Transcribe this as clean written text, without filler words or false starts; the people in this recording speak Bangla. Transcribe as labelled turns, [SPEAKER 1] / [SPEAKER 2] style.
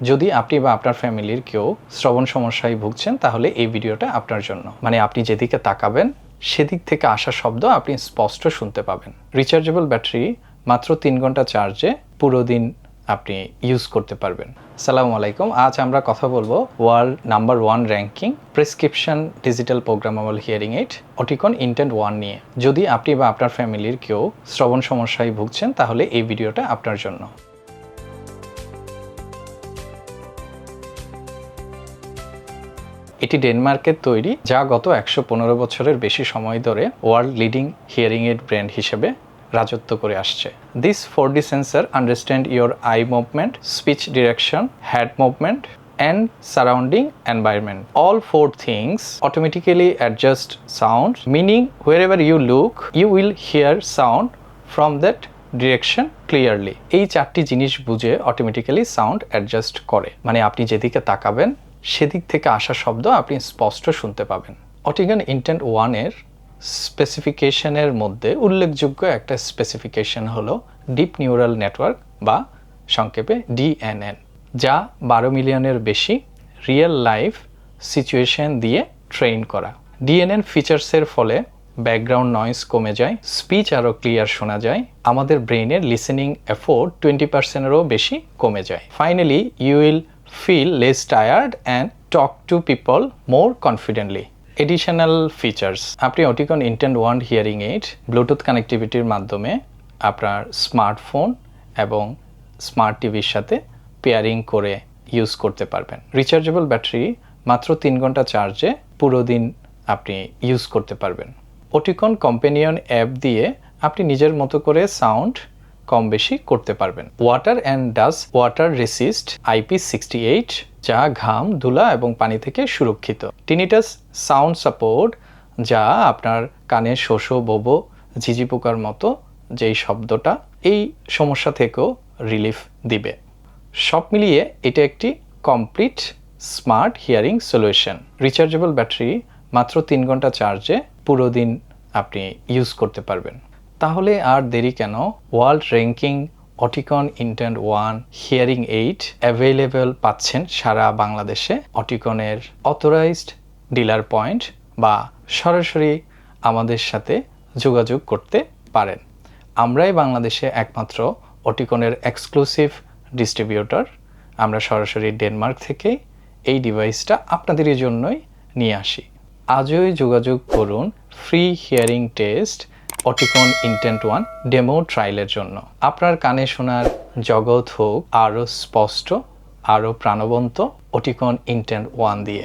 [SPEAKER 1] যদি আপনি বা আপনার ফ্যামিলির কেউ শ্রবণ সমস্যায় ভুগছেন তাহলে এই ভিডিওটা আপনার জন্য। মানে আপনি যেদিকে তাকাবেন সেদিক থেকে আসা শব্দ আপনি স্পষ্ট শুনতে পাবেন। রিচার্জেবল ব্যাটারি, মাত্র 3 ঘন্টা চার্জে পুরো দিন আপনি ইউজ করতে পারবেন। আসসালামু আলাইকুম। আজ আমরা কথা বলবো world number 1 ranking prescription digital programmable hearing aid Oticon Intent 1 নিয়ে। যদি আপনি বা আপনার ফ্যামিলির কেউ শ্রবণ সমস্যায় ভুগছেন তাহলে এই ভিডিওটা আপনার জন্য। এটি ডেনমার্কের তৈরি, যা গত 115 বছরের বেশি সময় ধরে world leading hearing aid brand হিসেবে রাজত্ব করে আসছে। This 4D sensor understand your eye movement, speech direction, head movement and surrounding environment. All 4 things automatically adjust sound, meaning wherever you look, you will hear sound from that direction clearly. এই 4টি জিনিস বুঝে অটোমেটিক্যালি সাউন্ড অ্যাডজাস্ট করে, মানে আপনি যেদিকে তাকাবেন সেদিক থেকে আসা শব্দ আপনি স্পষ্ট শুনতে পাবেন। অটিকন ইন্টেন্ট 1 এর স্পেসিফিকেশনের মধ্যে উল্লেখযোগ্য একটা স্পেসিফিকেশন হলো ডিপ নিউরাল নেটওয়ার্ক বা সংক্ষেপে DNN, যা 12 মিলিয়নের বেশি রিয়েল লাইফ সিচুয়েশন দিয়ে ট্রেন করা। DNN ফিচার্সের ফলে ব্যাকগ্রাউন্ড নয়েজ কমে যায়, স্পিচ আরও ক্লিয়ার শোনা যায়, আমাদের ব্রেনের লিসেনিং এফোর্ট 20%-এরও বেশি কমে যায়। Finally you will feel less tired and talk to people more confidently. Additional features, আপনি অটিকন ইন্টেন্ট 1 হিয়ারিং এইড ব্লুটুথ কানেক্টিভিটির মাধ্যমে আপনার স্মার্টফোন এবং স্মার্ট টিভির সাথে পেয়ারিং করে ইউজ করতে পারবেন। রিচার্জেবল ব্যাটারি, মাত্র 3 ঘন্টা চার্জে পুরো দিন আপনি ইউজ করতে পারবেন। অটিকন কম্পেনিয়ন অ্যাপ দিয়ে আপনি নিজের মতো করে সাউন্ড কম বেশি করতে পারবেন। Water and dust water resist IP68, যা ঘাম, ধুলা এবং পানি থেকে সুরক্ষিত। টিনিটাস সাউন্ড সাপোর্ট, যা আপনার কানে শোষো, বোবো, ঝিঝি পোকার মতো যেই শব্দটা, এই সমস্যা থেকেও রিলিফ দিবে। সব মিলিয়ে এটা একটি complete smart hearing solution. Rechargeable battery, মাত্র 3 ঘন্টা চার্জে পুরো দিন আপনি ইউজ করতে পারবেন। তাহলে আর দেরি কেন? World ranking Oticon Intent 1 hearing aid available পাচ্ছেন সারা বাংলাদেশে অটিকনের অথরাইজড ডিলার পয়েন্ট, বা সরাসরি আমাদের সাথে যোগাযোগ করতে পারেন। আমরাই বাংলাদেশে একমাত্র অটিকনের এক্সক্লুসিভ ডিস্ট্রিবিউটর। আমরা সরাসরি ডেনমার্ক থেকে এই ডিভাইসটা আপনাদের জন্যই নিয়ে আসি। আজই যোগাযোগ করুন free hearing test Oticon Intent 1 demo ট্রায়ালের জন্য। আপনার কানে শোনার জগৎ হোক আরও স্পষ্ট, আরও প্রাণবন্ত অটিকন ইন্টেন্ট 1 দিয়ে।